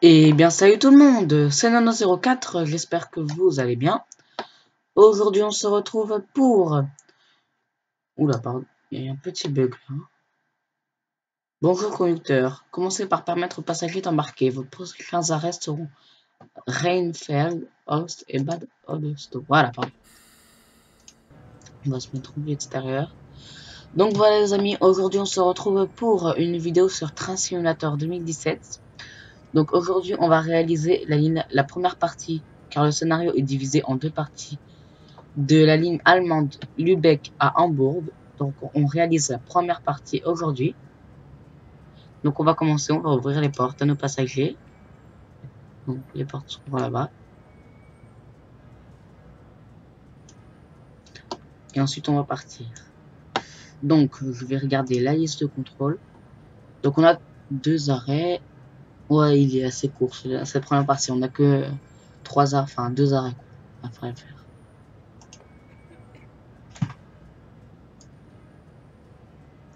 Eh bien salut tout le monde, c'est Nono04, j'espère que vous allez bien. Aujourd'hui on se retrouve pour... Oula pardon, il y a un petit bug là. Bonjour conducteur, commencez par permettre aux passagers d'embarquer. Vos prochains arrêts seront Rheinfeld, Holst et Bad Oldesloe. Voilà, pardon. On va se mettre au extérieur. Donc voilà les amis, aujourd'hui on se retrouve pour une vidéo sur Train Simulator 2017. Donc aujourd'hui on va réaliser la première partie, car le scénario est divisé en deux parties. De la ligne allemande Lübeck à Hambourg. Donc on réalise la première partie aujourd'hui. Donc on va commencer, on va ouvrir les portes à nos passagers. Donc les portes sont là-bas. Et ensuite on va partir. Donc je vais regarder la liste de contrôle. Donc on a 2 arrêts. Ouais, il est assez court. Cette première partie, on n'a que 3 arrêts, enfin 2 arrêts à faire.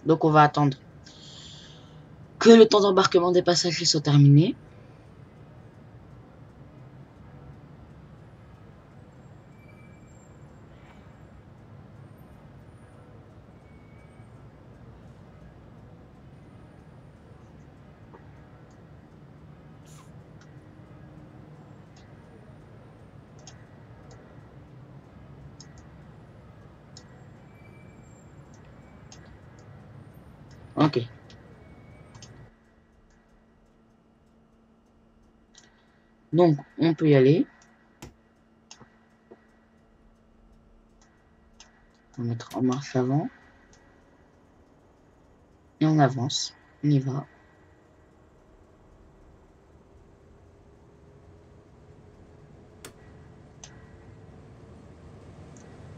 Donc on va attendre que le temps d'embarquement des passagers soit terminé. Ok. Donc on peut y aller. On va mettre en marche avant. Et on avance. On y va.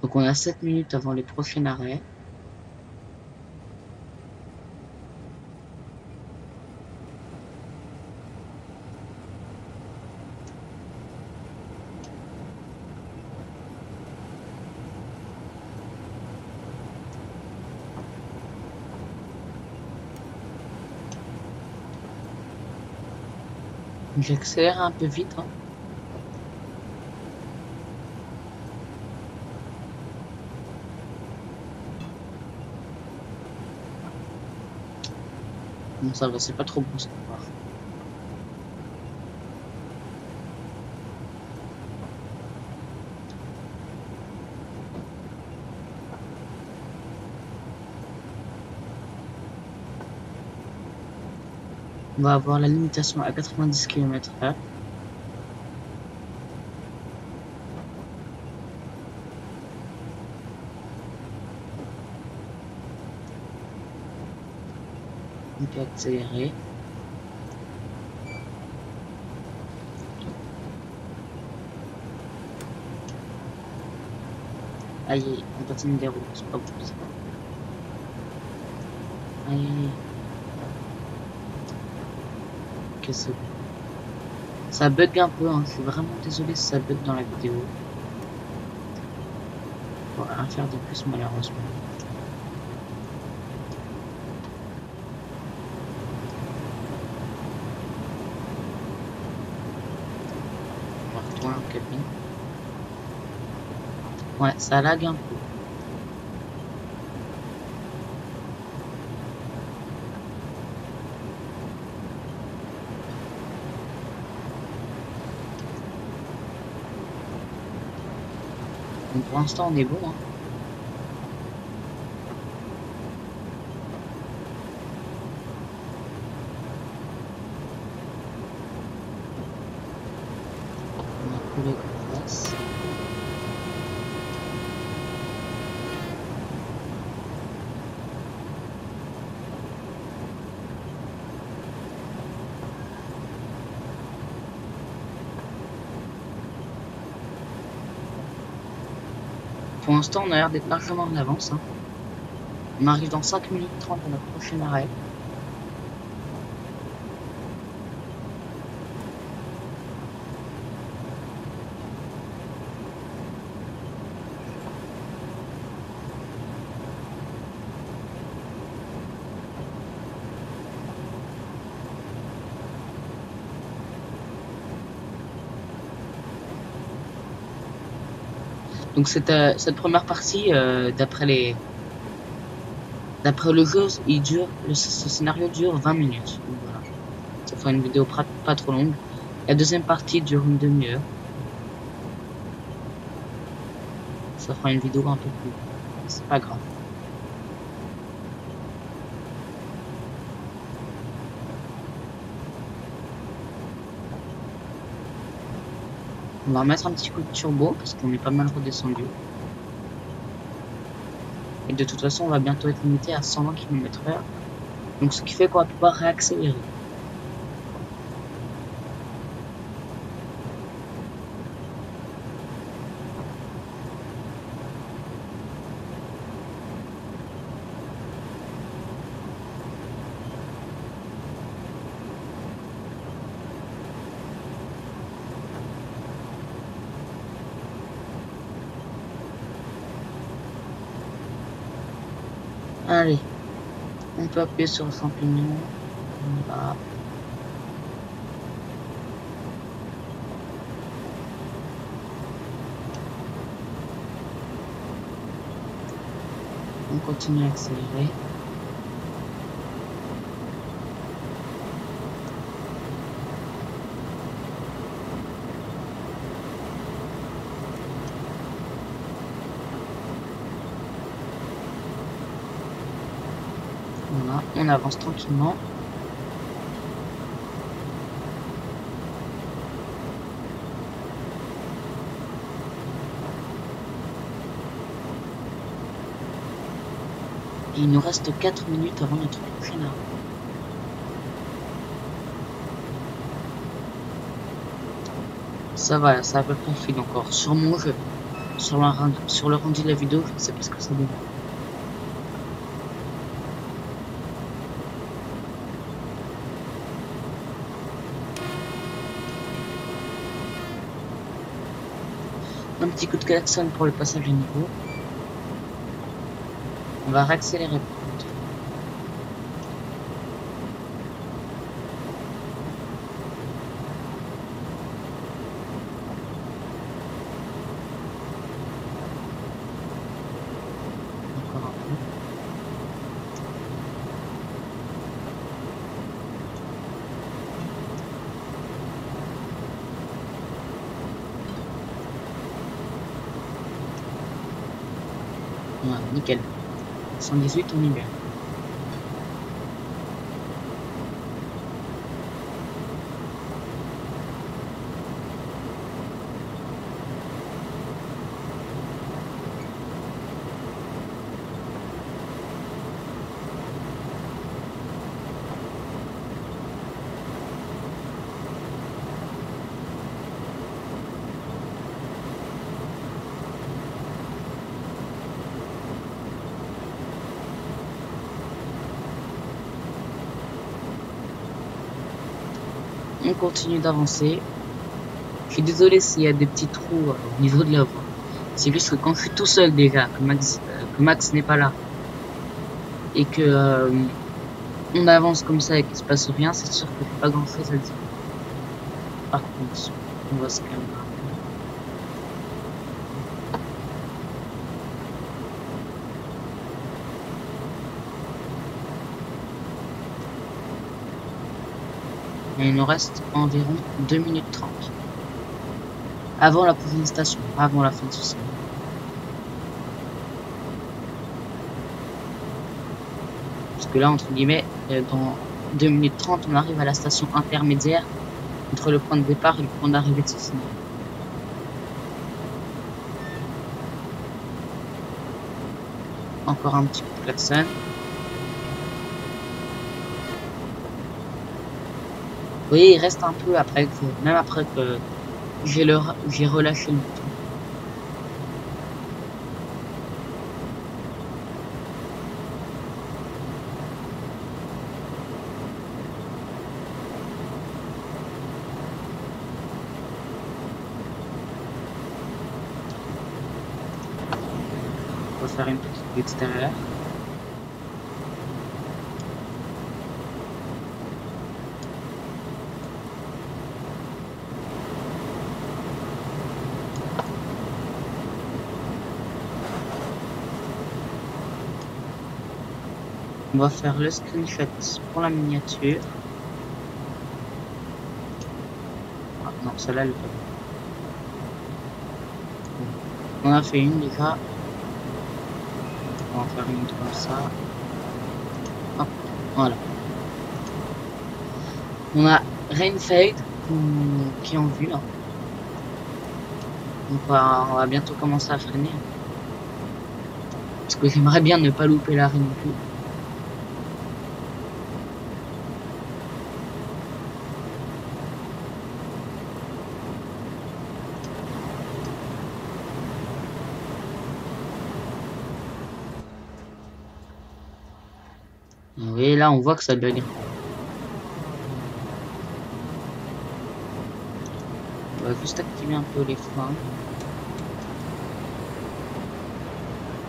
Donc on a 7 minutes avant les prochains arrêts. J'accélère un peu vite. Hein. Bon ça va, c'est pas trop bon ce qu'on part. On va avoir la limitation à 90 km/h. On peut accélérer. Aïe, on patine des roues, c'est pas bon ça. Aïe. Ok, c'est bon. Ça bug un peu, hein. Je suis vraiment désolé si ça bug dans la vidéo. On va rien faire de plus malheureusement. On va retourner en cabine. Ouais, ça lag un peu. Donc pour l'instant on est bon. Hein. On a coulé en place. Pour l'instant, on a l'air d'être largement en avance. Hein. On arrive dans 5 minutes 30 à notre prochain arrêt. Donc cette première partie, d'après le jeu, ce scénario dure 20 minutes. Donc voilà, ça fera une vidéo pas trop longue. La deuxième partie dure une demi-heure. Ça fera une vidéo un peu plus longue. C'est pas grave. On va mettre un petit coup de turbo parce qu'on est pas mal redescendu. Et de toute façon, on va bientôt être limité à 120 km/h. Donc ce qui fait qu'on va pouvoir réaccélérer. Allez, on peut appuyer sur le champignon. On y va. On continue à accélérer. Voilà, on avance tranquillement. Et il nous reste 4 minutes avant notre prochain arrêt. Ça va, ça a à peu près fini encore. Sur mon jeu, sur le rendu de la vidéo, je ne sais pas ce que ça donne. Un petit coup de klaxon pour le passage à niveau. On va réaccélérer. Encore un peu. Voilà, nickel. 118, on y est bien. On continue d'avancer. Je suis désolé s'il y a des petits trous au niveau de la voie. C'est juste que quand je suis tout seul déjà, que Max n'est pas là, et que on avance comme ça et qu'il se passe rien, c'est sûr que j'ai pas grand chose à dire. Par contre, on va se calmer. Et il nous reste environ 2 minutes 30. Avant la prochaine station, avant la fin de ce scénario. Parce que là, entre guillemets, dans 2 minutes 30, on arrive à la station intermédiaire entre le point de départ et le point d'arrivée de ce scénario. Encore un petit coup de klaxon. Oui, il reste un peu après que, même après que j'ai relâché le bouton. On va faire une petite vue extérieure. On va faire le screenshot pour la miniature. Ah, non, celle-là, elle est pas bonne. On a fait une déjà. On va en faire une autre comme ça. Hop, voilà. On a Rainfade qui est en vue là. Donc on va bientôt commencer à freiner. Parce que j'aimerais bien ne pas louper l'arrêt non plus. Oui, là on voit que ça bug. On va juste activer un peu les freins.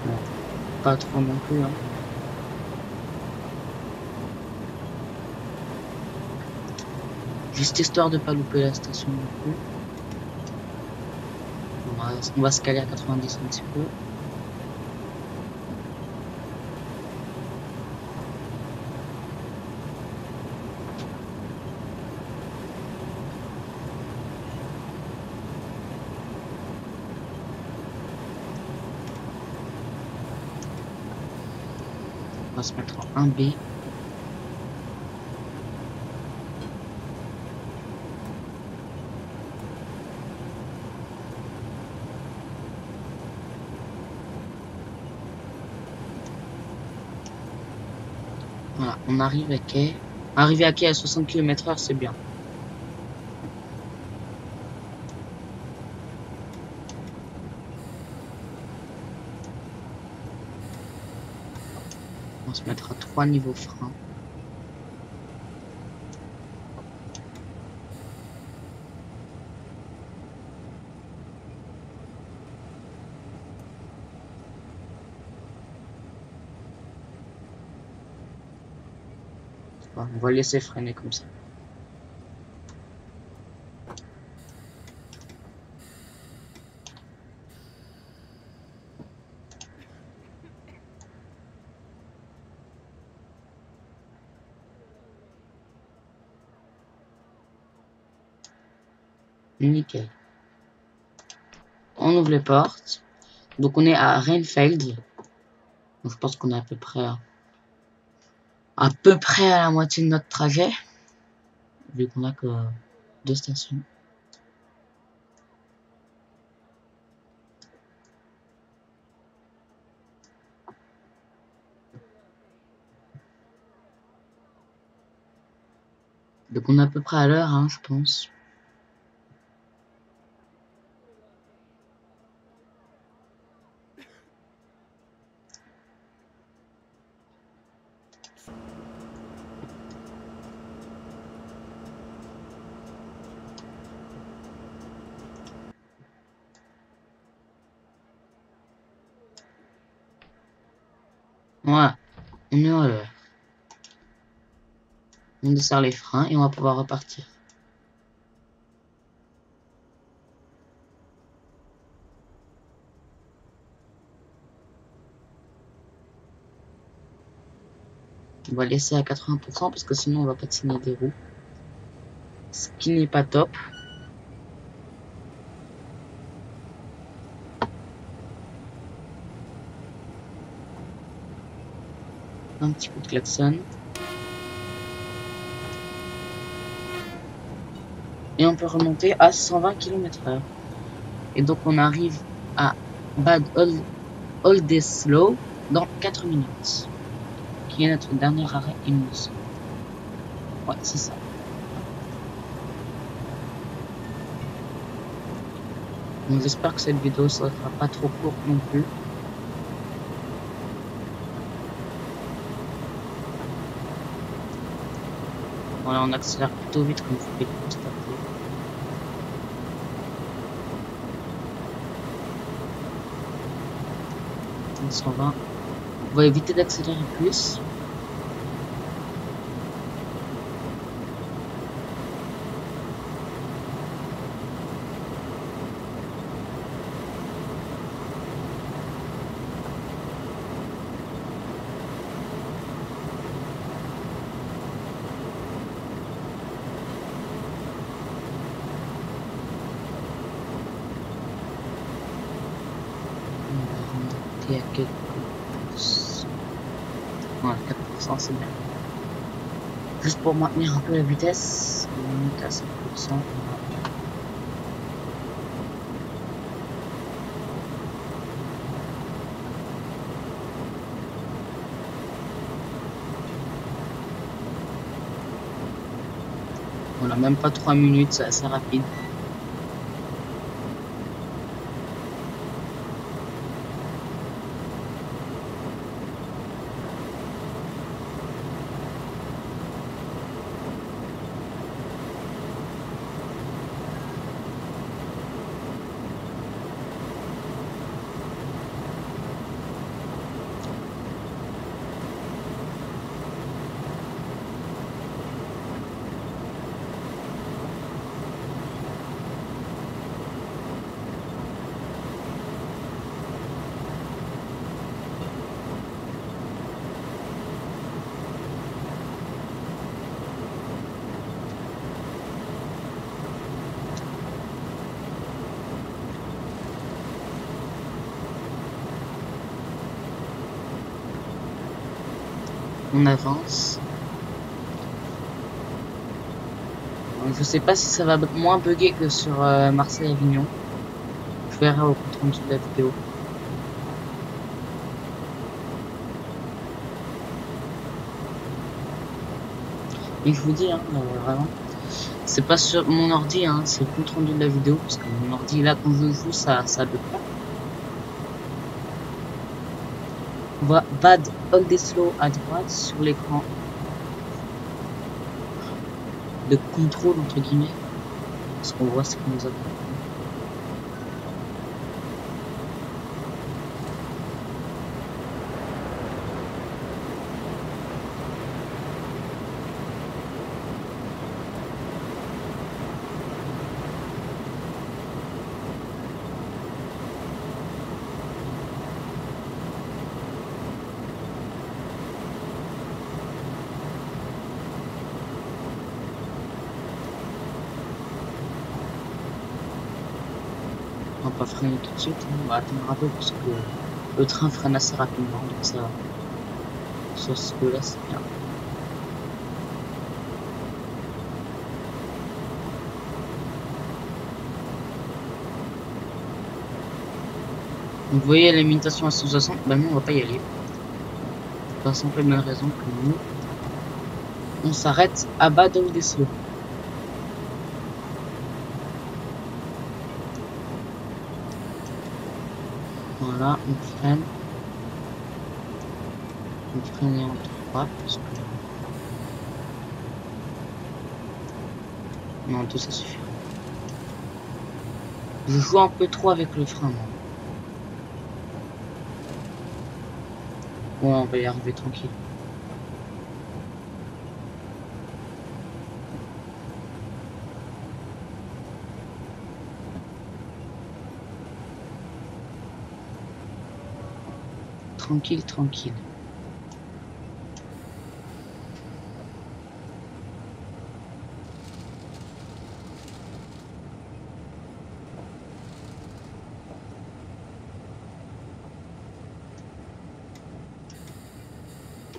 Bon, pas trop non plus. Hein. Juste histoire de pas louper la station non plus. On va se caler à 90 un petit peu. On va se mettre en 1B. Voilà, on arrive à quai. Arriver à quai à 60 km/h, c'est bien. On va se mettre à 3 niveaux frein. On va laisser freiner comme ça. Nickel. On ouvre les portes. Donc on est à Rainfeld. Donc je pense qu'on est à peu près à la moitié de notre trajet. Vu qu'on a que 2 stations. Donc on est à peu près à l'heure, hein, je pense. Voilà, on est à l'heure. On desserre les freins et on va pouvoir repartir. On va laisser à 80% parce que sinon on va patiner des roues. Ce qui n'est pas top. Un petit coup de klaxon. Et on peut remonter à 120 km/h. Et donc on arrive à Bad Oldesloe dans 4 minutes. Qui est notre dernier arrêt immense. Ouais, c'est ça. Donc j'espère que cette vidéo ne sera pas trop courte non plus. Voilà, on accélère plutôt vite comme vous pouvez le constater. 120. On va éviter d'accélérer plus. est à quelques pourcents. Voilà, 4%, c'est bien. Juste pour maintenir un peu la vitesse, on monte à 5%. Voilà. On a même pas 3 minutes, c'est assez rapide. On avance. Donc, je sais pas si ça va moins bugger que sur Marseille-Avignon. Je verrai au compte rendu de la vidéo. Et je vous dis, hein, vraiment, c'est pas sur mon ordi, hein, c'est le compte rendu de la vidéo, parce que mon ordi, là, quand je joue, ça bug pas. On voit Bad Oldesloe à droite sur l'écran de contrôle, entre guillemets, parce qu'on voit ce qu'on nous attend. On va pas freiner tout de suite, hein. On va attendre un peu parce que le train freine assez rapidement, donc ça va. Sur ce que là, c'est bien. Vous voyez la limitation à 160, bah nous on va pas y aller. Pour la simple et bonne raison que nous, on s'arrête à Bad Oldesloe. Voilà, on freine. On freine et on trouve pas parce que... Non, tout ça suffit. Je joue un peu trop avec le frein, moi. Ouais, on va y arriver tranquille. Tranquille, tranquille.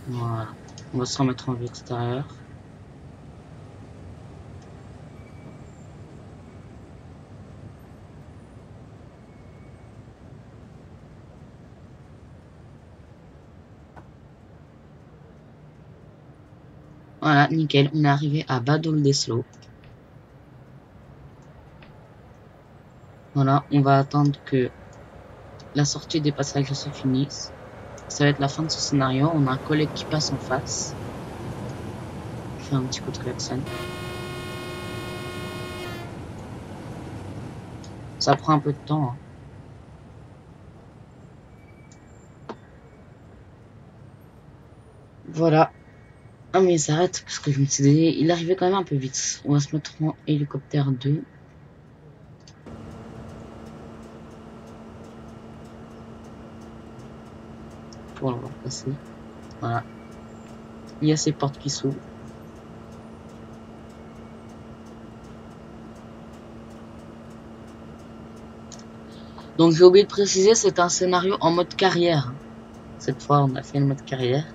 Voilà. On va se remettre en vue extérieure. Voilà, nickel. On est arrivé à Bad Oldesloe. Voilà, on va attendre que la sortie des passagers se finisse. Ça va être la fin de ce scénario. On a un collègue qui passe en face. Je fais un petit coup de klaxon. Ça prend un peu de temps, hein. Voilà. Ah mais il s'arrête parce que je me suis dit, il arrivait quand même un peu vite. On va se mettre en hélicoptère 2. Pour l'avoir passé. Voilà. Il y a ces portes qui s'ouvrent. Donc j'ai oublié de préciser, c'est un scénario en mode carrière. Cette fois, on a fait le mode carrière.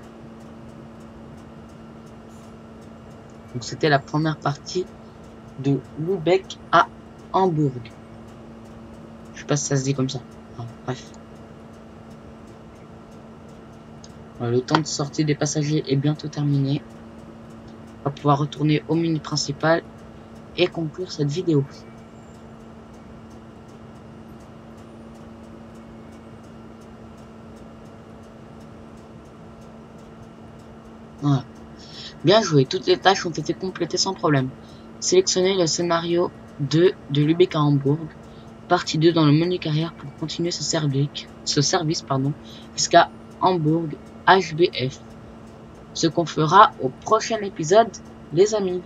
Donc c'était la première partie de Lübeck à Hambourg. Je sais pas si ça se dit comme ça. Enfin, bref. Le temps de sortie des passagers est bientôt terminé. On va pouvoir retourner au menu principal et conclure cette vidéo. Voilà. Bien joué, toutes les tâches ont été complétées sans problème. Sélectionnez le scénario 2 de Lübeck à Hambourg, partie 2 dans le menu carrière pour continuer ce service jusqu'à Hambourg HBF. Ce qu'on fera au prochain épisode, les amis.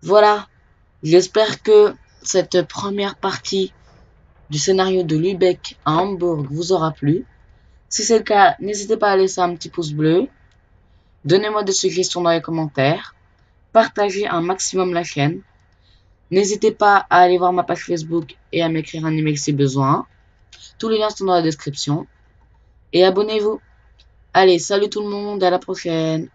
Voilà, j'espère que cette première partie du scénario de Lübeck à Hambourg vous aura plu. Si c'est le cas, n'hésitez pas à laisser un petit pouce bleu. Donnez-moi des suggestions dans les commentaires. Partagez un maximum la chaîne. N'hésitez pas à aller voir ma page Facebook et à m'écrire un email si besoin. Tous les liens sont dans la description. Et abonnez-vous. Allez, salut tout le monde, à la prochaine.